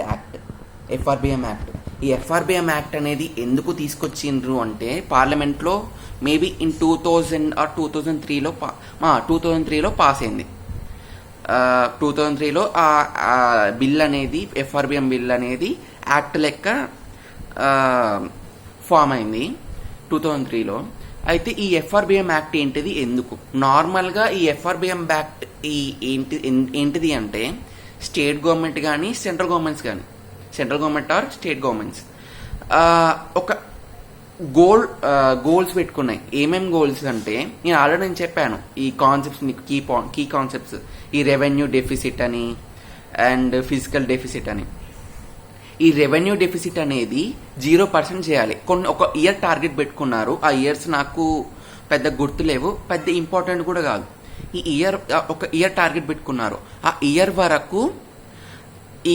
Act, FRBM act. ఈ FRBM act అనేది ఎందుకు తీసుకొచ్చిండ్రు అంటే పార్లమెంట్లో మేబీ ఇన్ 2000 ఆర్ 2003లో 2003లో పాస్ అయింది. 2003లో ఆ బిల్ అనేది, ఎఫ్ఆర్బిఎం బిల్ అనేది యాక్ట్ లెక్క ఫామ్ అయింది 2003లో. అయితే ఈ ఎఫ్ఆర్బిఎం యాక్ట్ ఏంటిది, ఎందుకు? నార్మల్గా ఈ ఎఫ్ఆర్బిఎం యాక్ట్ ఏంటిది అంటే స్టేట్ గవర్నమెంట్ కానీ సెంట్రల్ గవర్నమెంట్స్ కానీ, central government or state governments ఒక గోల్స్ పెట్టుకున్నాయి. ఏమేం గోల్స్ అంటే నేను ఆల్రెడీ చెప్పాను ఈ కాన్సెప్ట్స్, కీ కాన్సెప్ట్స్, ఈ రెవెన్యూ డెఫిసిట్ అని అండ్ ఫిజికల్ డెఫిసిట్ అని. ఈ రెవెన్యూ డెఫిసిట్ అనేది 0% చేయాలి. ఒక ఇయర్ టార్గెట్ పెట్టుకున్నారు. ఆ ఇయర్స్ నాకు పెద్ద గుర్తులేవు, పెద్ద ఇంపార్టెంట్ కూడా కాదు. ఒక ఇయర్ టార్గెట్ పెట్టుకున్నారు. ఆ ఇయర్ వరకు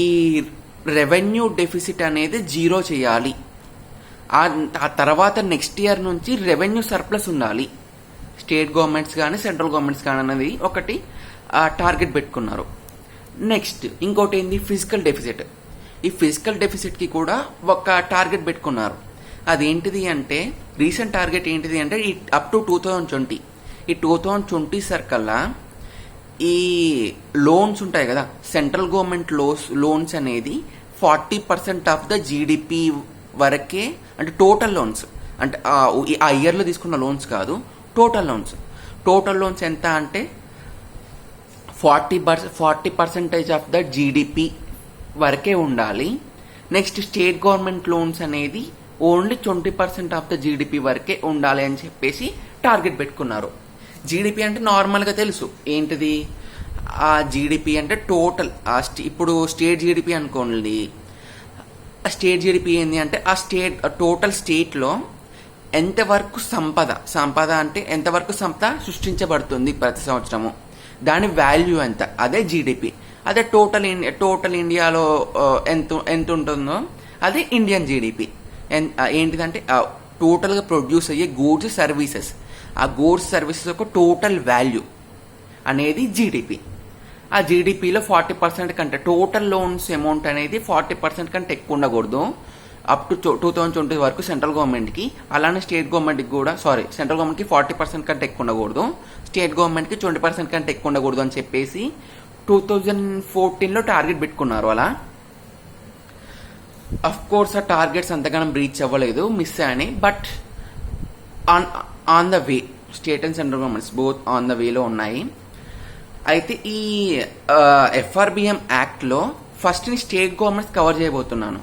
ఈ రెవెన్యూ డెఫిసిట్ అనేది 0 చేయాలి. ఆ తర్వాత నెక్స్ట్ ఇయర్ నుంచి రెవెన్యూ సర్ప్లస్ ఉండాలి. స్టేట్ గవర్నమెంట్స్ కానీ సెంట్రల్ గవర్నమెంట్స్ కానీ అనేది ఒకటి టార్గెట్ పెట్టుకున్నారు. నెక్స్ట్ ఇంకోటి ఏంది, ఫిజికల్ డెఫిసిట్. ఈ ఫిజికల్ డెఫిసిట్కి కూడా ఒక టార్గెట్ పెట్టుకున్నారు. అదేంటిది అంటే రీసెంట్ టార్గెట్ ఏంటిది అంటే అప్ టు 2020, ఈ 2020 సర్కల్లా ఈ లోన్స్ ఉంటాయి కదా, సెంట్రల్ గవర్నమెంట్ లోన్స్ అనేది 40% ఆఫ్ ద జీడిపి వరకే, అంటే టోటల్ లోన్స్, అంటే ఆ ఇయర్లో తీసుకున్న లోన్స్ కాదు, టోటల్ లోన్స్ ఎంత అంటే 40% ఆఫ్ ద జీడిపి వరకే ఉండాలి. నెక్స్ట్ స్టేట్ గవర్నమెంట్ లోన్స్ అనేది ఓన్లీ 20% ఆఫ్ ద జీడిపి వరకే ఉండాలి అని చెప్పేసి టార్గెట్ పెట్టుకున్నారు. జీడిపి అంటే నార్మల్గా తెలుసు ఏంటిది, ఆ జీడిపి అంటే టోటల్, ఇప్పుడు స్టేట్ జీడిపి అనుకోండి. ఆ స్టేట్ జీడిపి ఏంటి అంటే టోటల్ స్టేట్లో ఎంతవరకు సంపద అంటే ఎంతవరకు సంపద సృష్టించబడుతుంది ప్రతి సంవత్సరము, దాని వాల్యూ ఎంత, అదే జీడిపి. అదే టోటల్ ఇండియాలో ఎంత ఉంటుందో అది ఇండియన్ జీడిపి. ఏంటిదంటే టోటల్గా ప్రొడ్యూస్ అయ్యే గూడ్స్ సర్వీసెస్, ఆ గూడ్స్ సర్వీసెస్ యొక్క టోటల్ వాల్యూ అనేది జీడిపి. ఆ జీడిపిలో 40% కంటే, టోటల్ లోన్స్ అమౌంట్ అనేది 40% కంటే ఎక్కువ ఉండకూడదు అప్ టు 2020 వరకు సెంట్రల్ గవర్నమెంట్కి. అలానే స్టేట్ గవర్నమెంట్కి కూడా, సెంట్రల్ గవర్నమెంట్కి 40% కంటే ఎక్కువ ఉండకూడదు, స్టేట్ గవర్నమెంట్కి 20% కంటే ఎక్కువ ఉండకూడదు అని చెప్పేసి 2014లో టార్గెట్ పెట్టుకున్నారు. అలా అఫ్ కోర్స్ ఆ టార్గెట్స్ అంతగానం రీచ్ అవ్వలేదు, మిస్ అని. But on the way, state and central governments both on the వేలో ఉన్నాయి. అయితే ఈ ఎఫ్ఆర్బిఎం యాక్ట్లో ఫస్ట్ ని స్టేట్ గవర్నమెంట్స్ కవర్ చేయబోతున్నాను.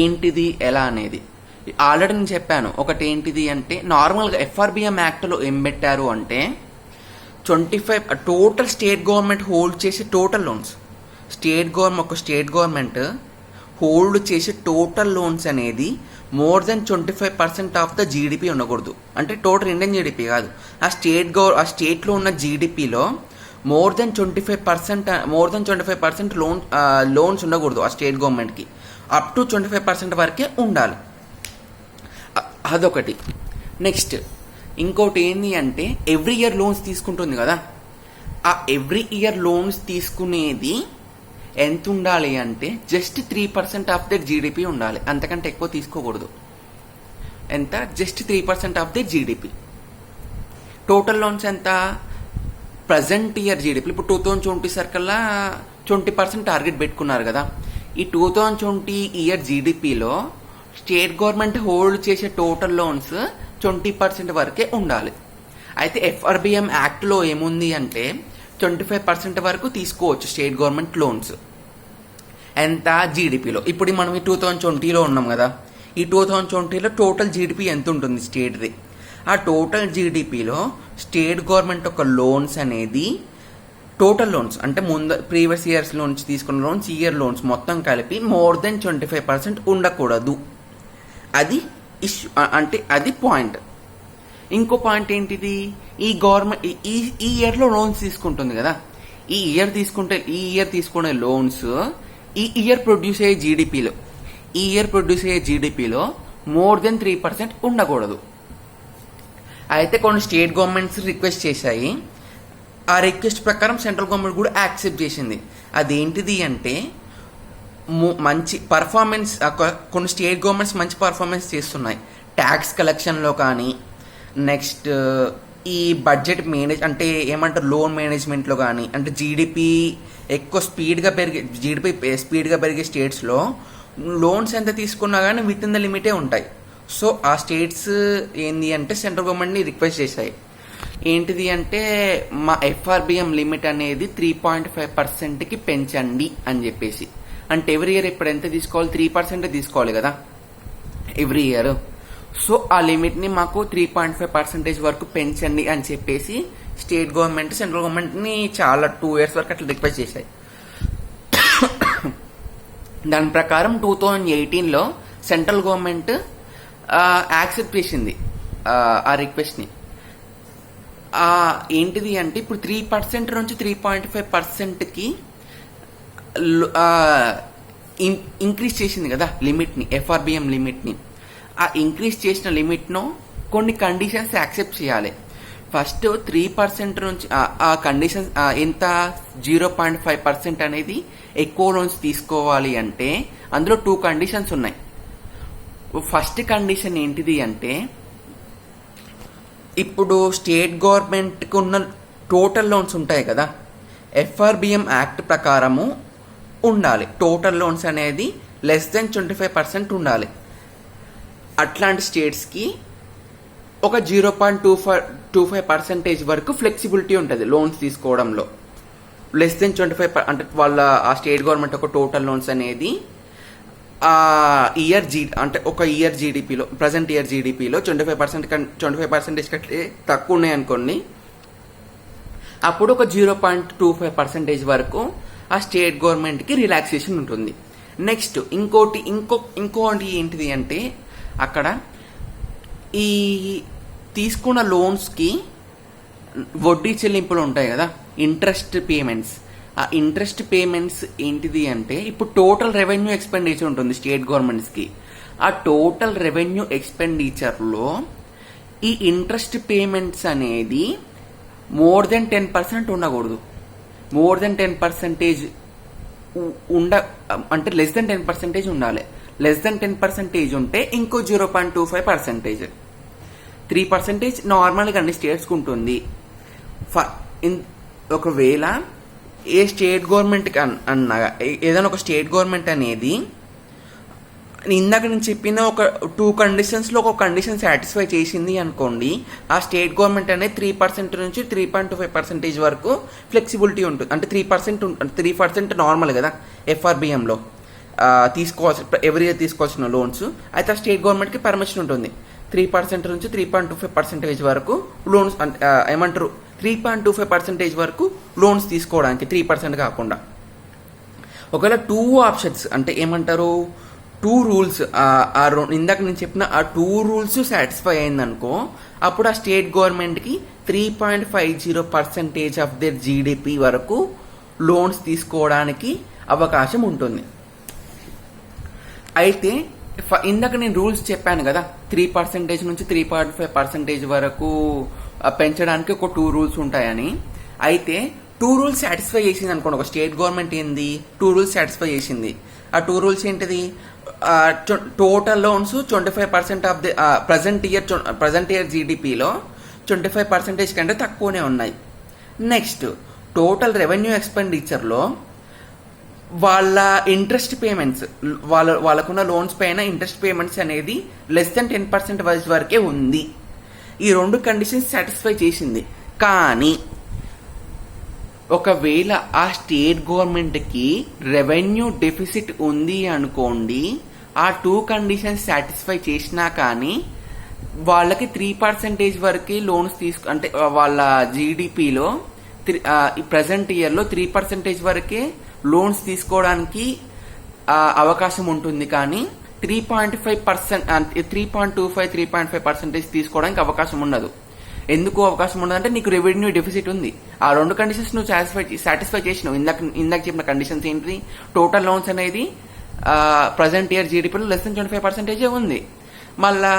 ఏంటిది, ఎలా అనేది ఆల్రెడీ నేను చెప్పాను. ఒకటి ఏంటిది అంటే నార్మల్గా ఎఫ్ఆర్బిఎం యాక్ట్లో ఏం పెట్టారు అంటే 25 టోటల్ స్టేట్ గవర్నమెంట్ హోల్డ్ చేసే టోటల్ లోన్స్, ఒక స్టేట్ గవర్నమెంట్ హోల్డ్ చేసే టోటల్ లోన్స్ అనేది more than 25% of the GDP ఉండకూడదు. అంటే టోటల్ ఇండియన్ జీడిపి కాదు, ఆ స్టేట్లో ఉన్న జీడిపిలో మోర్ దెన్ 25% లోన్స్ ఉండకూడదు ఆ స్టేట్ గవర్నమెంట్కి. అప్ టు 25% వరకే ఉండాలి. అదొకటి. నెక్స్ట్ ఇంకోటి ఏంటి అంటే ఎవ్రీ ఇయర్ లోన్స్ తీసుకుంటుంది కదా, ఆ ఎవ్రీ ఇయర్ లోన్స్ తీసుకునేది ఎంత ఉండాలి అంటే జస్ట్ 3% ఆఫ్ ద జీడిపి ఉండాలి, అంతకంటే ఎక్కువ తీసుకోకూడదు. ఎంత? Just 3% of the GDP. Total loans ఎంత? ప్రజెంట్ ఇయర్ జీడిపి ఇప్పుడు 2020 సర్కల్లా 20% టార్గెట్ పెట్టుకున్నారు కదా. ఈ 2020 ఇయర్ జీడిపిలో స్టేట్ గవర్నమెంట్ హోల్డ్ చేసే టోటల్ లోన్స్ 20% వరకే ఉండాలి. అయితే ఎఫ్ఆర్బిఎం యాక్ట్లో ఏముంది అంటే 25% వరకు తీసుకోవచ్చు స్టేట్ గవర్నమెంట్ లోన్స్. ఎంత? జీడిపిలో. ఇప్పుడు మనం ఈ 2020లో ఉన్నాం కదా, ఈ 2020లో టోటల్ జీడిపి ఎంత ఉంటుంది స్టేట్ది? ఆ టోటల్ జీడిపిలో స్టేట్ గవర్నమెంట్ ఒక లోన్స్ అనేది, టోటల్ లోన్స్ అంటే ప్రీవియస్ ఇయర్స్ లోన్స్ తీసుకున్న లోన్స్, ఇయర్ లోన్స్ మొత్తం కలిపి మోర్ దెన్ 25% ఉండకూడదు. అది ఇష్యూ, అంటే అది పాయింట్. ఇంకో పాయింట్ ఏంటిది, ఈ గవర్నమెంట్ ఈ ఇయర్లో లోన్స్ తీసుకుంటుంది కదా, ఈ ఇయర్ తీసుకునే లోన్స్ ఈ ఇయర్ ప్రొడ్యూస్ అయ్యే జీడిపిలో మోర్ దెన్ 3% ఉండకూడదు. అయితే కొన్ని స్టేట్ గవర్నమెంట్స్ రిక్వెస్ట్ చేశాయి. ఆ రిక్వెస్ట్ ప్రకారం సెంట్రల్ గవర్నమెంట్ కూడా యాక్సెప్ట్ చేసింది. అదేంటిది అంటే మంచి పర్ఫార్మెన్స్, కొన్ని స్టేట్ గవర్నమెంట్స్ మంచి పర్ఫార్మెన్స్ చేస్తున్నాయి ట్యాక్స్ కలెక్షన్లో కానీ, నెక్స్ట్ ఈ బడ్జెట్ అంటే ఏమంటారు లోన్ మేనేజ్మెంట్లో కానీ, అంటే జీడిపి స్పీడ్గా పెరిగే స్టేట్స్లో లోన్స్ ఎంత తీసుకున్నా కానీ విత్ ఇన్ ద లిమిటే ఉంటాయి. సో ఆ స్టేట్స్ ఏంది అంటే సెంట్రల్ గవర్నమెంట్ని రిక్వెస్ట్ చేశాయి, ఏంటిది అంటే మా ఎఫ్ఆర్బిఎం లిమిట్ అనేది 3.5%కి పెంచండి అని చెప్పేసి. అంటే ఎవ్రీ ఇయర్ ఇప్పుడు ఎంత తీసుకోవాలి, 3% తీసుకోవాలి కదా ఎవ్రీ ఇయర్. సో ఆ లిమిట్ని మాకు 3.5% వరకు పెంచండి అని చెప్పేసి స్టేట్ గవర్నమెంట్ సెంట్రల్ గవర్నమెంట్ని చాలా 2 years వరకు అట్లా రిక్వెస్ట్ చేశాయి. దాని ప్రకారం 2018లో సెంట్రల్ గవర్నమెంట్ యాక్సెప్ట్ చేసింది ఆ రిక్వెస్ట్ని. ఏంటిది అంటే ఇప్పుడు 3% నుంచి 3.5%కి ఇంక్రీజ్ చేసింది కదా లిమిట్ని, ఎఫ్ఆర్బిఎం లిమిట్ని. ఆ ఇంక్రీజ్ చేసిన లిమిట్ను కొన్ని కండిషన్స్ యాక్సెప్ట్ చేయాలి. ఫస్ట్ 3% నుంచి ఆ కండిషన్స్ ఎంత 0.5% అనేది ఎక్కువ లోన్స్ తీసుకోవాలి అంటే అందులో 2 కండిషన్స్ ఉన్నాయి. ఫస్ట్ కండిషన్ ఏంటిది అంటే ఇప్పుడు స్టేట్ గవర్నమెంట్కి ఉన్న టోటల్ లోన్స్ ఉంటాయి కదా, ఎఫ్ఆర్బిఎం యాక్ట్ ప్రకారము ఉండాలి. టోటల్ లోన్స్ అనేది లెస్ దెన్ 25% ఉండాలి. అట్లాంటి స్టేట్స్కి ఒక 0.25% వరకు ఫ్లెక్సిబిలిటీ ఉంటుంది లోన్స్ తీసుకోవడంలో. లెస్ దెన్ 25 అంటే వాళ్ళ ఆ స్టేట్ గవర్నమెంట్ ఒక టోటల్ లోన్స్ అనేది అంటే ఒక ఇయర్ జీడిపిలో ప్రజెంట్ ఇయర్ జీడిపిలో 25% కంటే తక్కువ ఉన్నాయి అనుకోండి, అప్పుడు ఒక 0.25% వరకు ఆ స్టేట్ గవర్నమెంట్కి రిలాక్సేషన్ ఉంటుంది. నెక్స్ట్ ఇంకోటి ఏంటిది అంటే అక్కడ ఈ తీసుకున్న లోన్స్కి వడ్డీ చెల్లింపులు ఉంటాయి కదా, ఇంట్రెస్ట్ పేమెంట్స్. ఆ ఇంట్రెస్ట్ పేమెంట్స్ ఏంటిది అంటే ఇప్పుడు టోటల్ రెవెన్యూ ఎక్స్పెండిచర్ ఉంటుంది స్టేట్ గవర్నమెంట్స్కి. ఆ టోటల్ రెవెన్యూ ఎక్స్పెండిచర్లో ఈ ఇంట్రెస్ట్ పేమెంట్స్ అనేది మోర్ దెన్ 10% ఉండకూడదు. మోర్ దెన్ 10% అంటే లెస్ దెన్ 10% ఉండాలి. లెస్ దెన్ 10% ఉంటే ఇంకో 0.25%. 3% నార్మల్గా అన్ని స్టేట్స్కి ఉంటుంది. ఒకవేళ ఏ స్టేట్ గవర్నమెంట్కి అన్నగా ఏదైనా ఒక స్టేట్ గవర్నమెంట్ అనేది ఇందాక నేను చెప్పిన ఒక 2 కండిషన్స్లో ఒక కండిషన్ సాటిస్ఫై చేసింది అనుకోండి, ఆ స్టేట్ గవర్నమెంట్ అనేది 3% నుంచి 3.25% వరకు ఫ్లెక్సిబిలిటీ ఉంటుంది. అంటే 3% నార్మల్ కదా ఎఫ్ఆర్బిఎంలో తీసుకోవాల్సిన ఎవ్రీ ఇయర్ తీసుకోవాల్సిన లోన్స్. అయితే ఆ స్టేట్ గవర్నమెంట్కి పర్మిషన్ ఉంటుంది 3% నుంచి 3.25% వరకు లోన్స్ ఏమంటారు 3.25% వరకు లోన్స్ తీసుకోవడానికి 3% కాకుండా. ఒకవేళ 2 ఆప్షన్స్ అంటే ఏమంటారు 2 రూల్స్ ఇందాక నేను చెప్పిన ఆ 2 రూల్స్ సాటిస్ఫై అయిందనుకో, అప్పుడు ఆ స్టేట్ గవర్నమెంట్కి 3.50% ఆఫ్ దేర్ జీడిపి వరకు లోన్స్ తీసుకోవడానికి అవకాశం ఉంటుంది. అయితే ఇందాక నేను రూల్స్ చెప్పాను కదా 3% నుంచి 3.5% వరకు పెంచడానికి ఒక 2 రూల్స్ ఉంటాయని. అయితే 2 రూల్స్ సాటిస్ఫై చేసింది అనుకోండి ఒక స్టేట్ గవర్నమెంట్ ఏంది 2 రూల్స్ సాటిస్ఫై చేసింది. ఆ 2 రూల్స్ ఏంటిది, total loans 25% of the present year జీడిపిలో 25% కంటే తక్కువనే ఉన్నాయి. నెక్స్ట్ టోటల్ రెవెన్యూ ఎక్స్పెండిచర్లో వాళ్ళ ఇంట్రెస్ట్ పేమెంట్స్ వాళ్ళకున్న లోన్స్ పైన ఇంట్రెస్ట్ పేమెంట్స్ అనేది లెస్ దెన్ 10% వరకే ఉంది. ఈ 2 కండిషన్స్ సాటిస్ఫై చేసింది. కానీ ఒకవేళ ఆ స్టేట్ గవర్నమెంట్కి రెవెన్యూ డెఫిసిట్ ఉంది అనుకోండి, ఆ 2 కండిషన్స్ సాటిస్ఫై చేసినా కానీ వాళ్ళకి 3% వరకే లోన్స్ అంటే వాళ్ళ జీడిపిలో ప్రజెంట్ ఇయర్లో 3% వరకే లోన్స్ తీసుకోవడానికి అవకాశం ఉంటుంది. కానీ 3.25% తీసుకోవడానికి అవకాశం ఉండదు. ఎందుకు అవకాశం ఉండదు అంటే నీకు రెవెన్యూ డెఫిసిట్ ఉంది. ఆ 2 కండిషన్స్ నువ్వు సాటిస్ఫై చేసినావు. ఇందాక చెప్పిన కండిషన్స్ ఏంటి, టోటల్ లోన్స్ అనేది ప్రజెంట్ ఇయర్ జీడిపిలో లెస్ దెన్ 25% ఉంది. మళ్ళా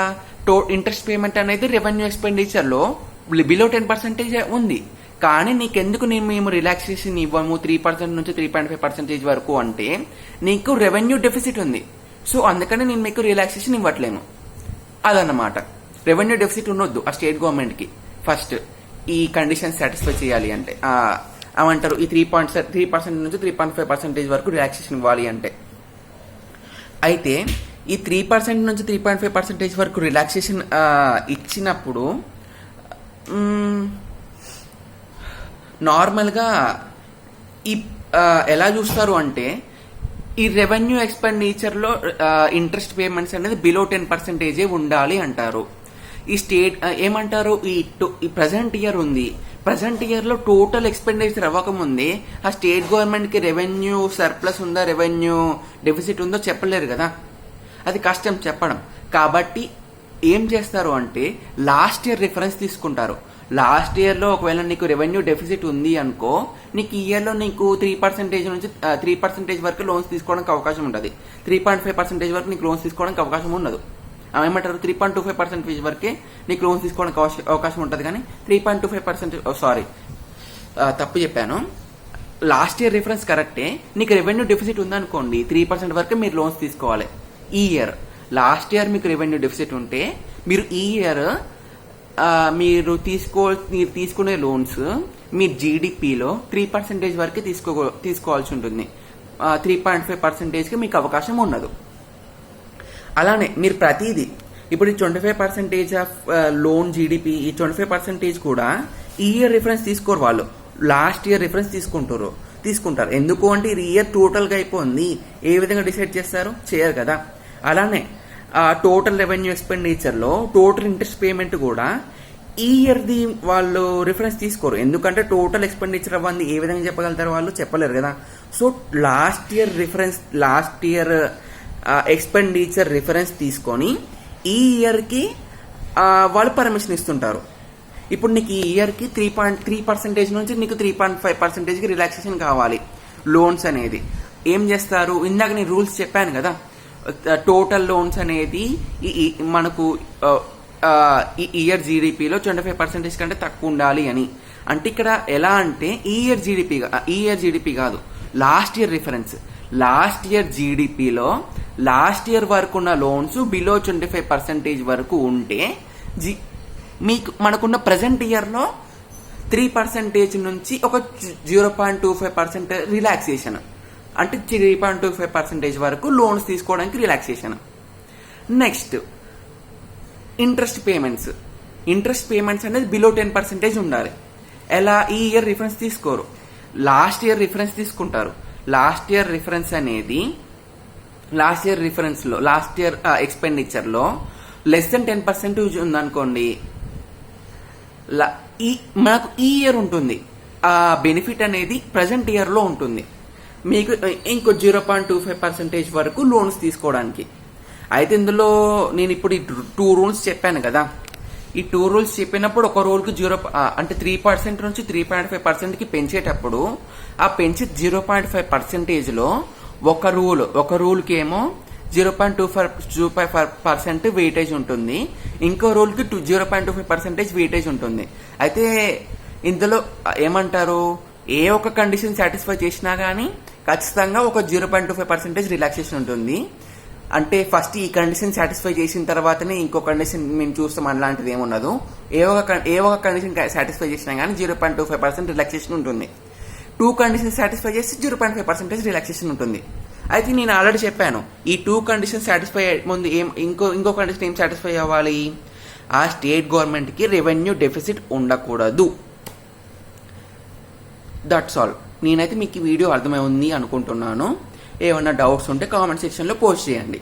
ఇంట్రెస్ట్ పేమెంట్ అనేది రెవెన్యూ ఎక్స్పెండిచర్లో బిలో 10% ఉంది. కానీ నీకెందుకు మేము రిలాక్సేషన్ ఇవ్వము 3% నుంచి 3.5% వరకు అంటే నీకు రెవెన్యూ డెఫిసిట్ ఉంది. సో అందుకని నేను మీకు రిలాక్సేషన్ ఇవ్వట్లేను. అదన్నమాట. రెవెన్యూ డెఫిసిట్ ఉండొద్దు ఆ స్టేట్ గవర్నమెంట్కి. ఫస్ట్ ఈ కండిషన్ సాటిస్ఫై చేయాలి అంటే ఏమంటారు, ఈ 3% నుంచి 3.5% వరకు రిలాక్సేషన్ ఇవ్వాలి అంటే. అయితే ఈ 3% నుంచి 3.5% వరకు రిలాక్సేషన్ ఇచ్చినప్పుడు నార్మల్గా ఈ ఎలా చూస్తారు అంటే ఈ రెవెన్యూ ఎక్స్పెండిచర్లో ఇంట్రెస్ట్ పేమెంట్స్ అనేది బిలో 10% ఉండాలి అంటారు. ఈ స్టేట్ ఏమంటారు, ఈ ప్రజెంట్ ఇయర్ ఉంది, ప్రజెంట్ ఇయర్లో టోటల్ ఎక్స్పెండిచర్ అవ్వకముందే ఆ స్టేట్ గవర్నమెంట్కి రెవెన్యూ సర్ప్లస్ ఉందా రెవెన్యూ డెఫిసిట్ ఉందో చెప్పలేరు కదా, అది కష్టం చెప్పడం. కాబట్టి ఏం చేస్తారు అంటే లాస్ట్ ఇయర్ రిఫరెన్స్ తీసుకుంటారు. లాస్ట్ ఇయర్లో ఒకవేళ నీకు రెవెన్యూ డెఫిసిట్ ఉంది అనుకో, నీకు ఈ ఇయర్లో నీకు 3% నుంచి 3% వరకు లోన్స్ తీసుకోవడానికి అవకాశం ఉంటుంది. 3.5% వరకు నీకు లోన్స్ తీసుకోవడానికి అవకాశం ఉండదు. ఏమంటారు, 3.25% వరకే నీకు లోన్స్ తీసుకోవడానికి అవకాశం ఉంటుంది. కానీ 3.25% సారీ తప్పు చెప్పాను, లాస్ట్ ఇయర్ రిఫరెన్స్ కరెక్టే. నీకు రెవెన్యూ డెఫిసిట్ ఉందనుకోండి 3% వరకు మీరు లోన్స్ తీసుకోవాలి. ఈ ఇయర్ లాస్ట్ ఇయర్ మీకు రెవెన్యూ డెఫిసిట్ ఉంటే మీరు ఈ ఇయర్ మీరు తీసుకునే లోన్స్ మీ జీడిపిలో 3% వరకు తీసుకోవాల్సి ఉంటుంది. 3.5%కి మీకు అవకాశం ఉండదు. అలానే మీరు ప్రతిదీ ఇప్పుడు ఈ 25% ఆఫ్ లోన్ జీడిపి, ఈ 25% కూడా ఈ ఇయర్ రిఫరెన్స్ తీసుకోరు వాళ్ళు, లాస్ట్ ఇయర్ రిఫరెన్స్ తీసుకుంటారు. ఎందుకు అంటే ఈ ఇయర్ టోటల్గా అయిపోయింది, ఏ విధంగా డిసైడ్ చేస్తారు, చేయరు కదా. అలానే టోటల్ రెవెన్యూ ఎక్స్పెండిచర్లో టోటల్ ఇంట్రెస్ట్ పేమెంట్ కూడా ఈ ఇయర్ది వాళ్ళు రిఫరెన్స్ తీసుకోరు. ఎందుకంటే టోటల్ ఎక్స్పెండిచర్ అవ్వంది ఏ విధంగా చెప్పగలుగుతారు, వాళ్ళు చెప్పలేరు కదా. So last year expenditure reference తీసుకొని ఈ ఇయర్కి వాళ్ళు పర్మిషన్ ఇస్తుంటారు. ఇప్పుడు నీకు ఈ ఇయర్కి 3.3% నుంచి నీకు 3.5%కి రిలాక్సేషన్ కావాలి లోన్స్ అనేది. ఏం చేస్తారు, ఇందాక నేను రూల్స్ చెప్పాను కదా, టోటల్ లోన్స్ అనేది మనకు ఈ ఇయర్ జీడిపిలో 25% కంటే తక్కువ ఉండాలి అని. అంటే ఇక్కడ ఎలా అంటే ఈ ఇయర్ జీడిపి కాదు, last year reference. Last year జీడిపిలో లాస్ట్ ఇయర్ వరకు ఉన్న లోన్స్ బిలో 25% వరకు ఉంటే మీకు మనకున్న ప్రజెంట్ ఇయర్లో 3% నుంచి ఒక 0.25% రిలాక్సేషన్, అంటే 3.25% వరకు లోన్స్ తీసుకోవడానికి రిలాక్సేషన్. నెక్స్ట్ ఇంట్రెస్ట్ పేమెంట్స్ అనేది బిలో 10% ఉండాలి. ఎలా, ఈ ఇయర్ రిఫరెన్స్ తీసుకోరు, లాస్ట్ ఇయర్ రిఫరెన్స్ తీసుకుంటారు. లాస్ట్ ఇయర్ ఎక్స్పెండిచర్లో లెస్ దెన్ 10% ఉందనుకోండి, మనకు ఈ ఇయర్ ఉంటుంది, ఆ బెనిఫిట్ అనేది ప్రజెంట్ ఇయర్లో ఉంటుంది. మీకు ఇంకో 0.25% వరకు లోన్స్ తీసుకోవడానికి. అయితే ఇందులో నేను ఇప్పుడు ఈ 2 రూల్స్ చెప్పాను కదా, ఈ 2 రూల్స్ చెప్పినప్పుడు ఒక రూల్కి అంటే 3% నుంచి 3.5%కి పెంచేటప్పుడు ఆ పెంచి 0.5%లో ఒక రూల్కి ఏమో 0.25% వెయిటేజ్ ఉంటుంది, ఇంకో రూల్కి 0.25% వెయిటేజ్ ఉంటుంది. అయితే ఇందులో ఏమంటారు, ఏ ఒక కండిషన్ సాటిస్ఫై చేసినా కానీ ఖచ్చితంగా ఒక 0.25% రిలాక్సేషన్ ఉంటుంది. అంటే ఫస్ట్ ఈ కండిషన్ సాటిస్ఫై చేసిన తర్వాతనే ఇంకో కండిషన్ మేము చూస్తాం, అలాంటిది ఏముండదు. ఏ ఒక కండిషన్ సాటిస్ఫై చేసినా కానీ 0.25% రిలాక్సేషన్ ఉంటుంది. 2 కండిషన్ సాటిస్ఫై చేసి 0.5% రిలాక్సేషన్ ఉంటుంది. అయితే నేను ఆల్రెడీ చెప్పాను, ఈ 2 కండిషన్ సాటిస్ఫై ముందు ఇంకో కండిషన్ ఏం సాటిస్ఫై అవ్వాలి, ఆ స్టేట్ గవర్నమెంట్కి రెవెన్యూ డెఫిసిట్ ఉండకూడదు. That's all. నేనైతే మీకు ఈ వీడియో అర్థమై ఉంది అనుకుంటున్నాను. ఏమన్నా డౌట్స్ ఉంటే కామెంట్ సెక్షన్లో పోస్ట్ చేయండి.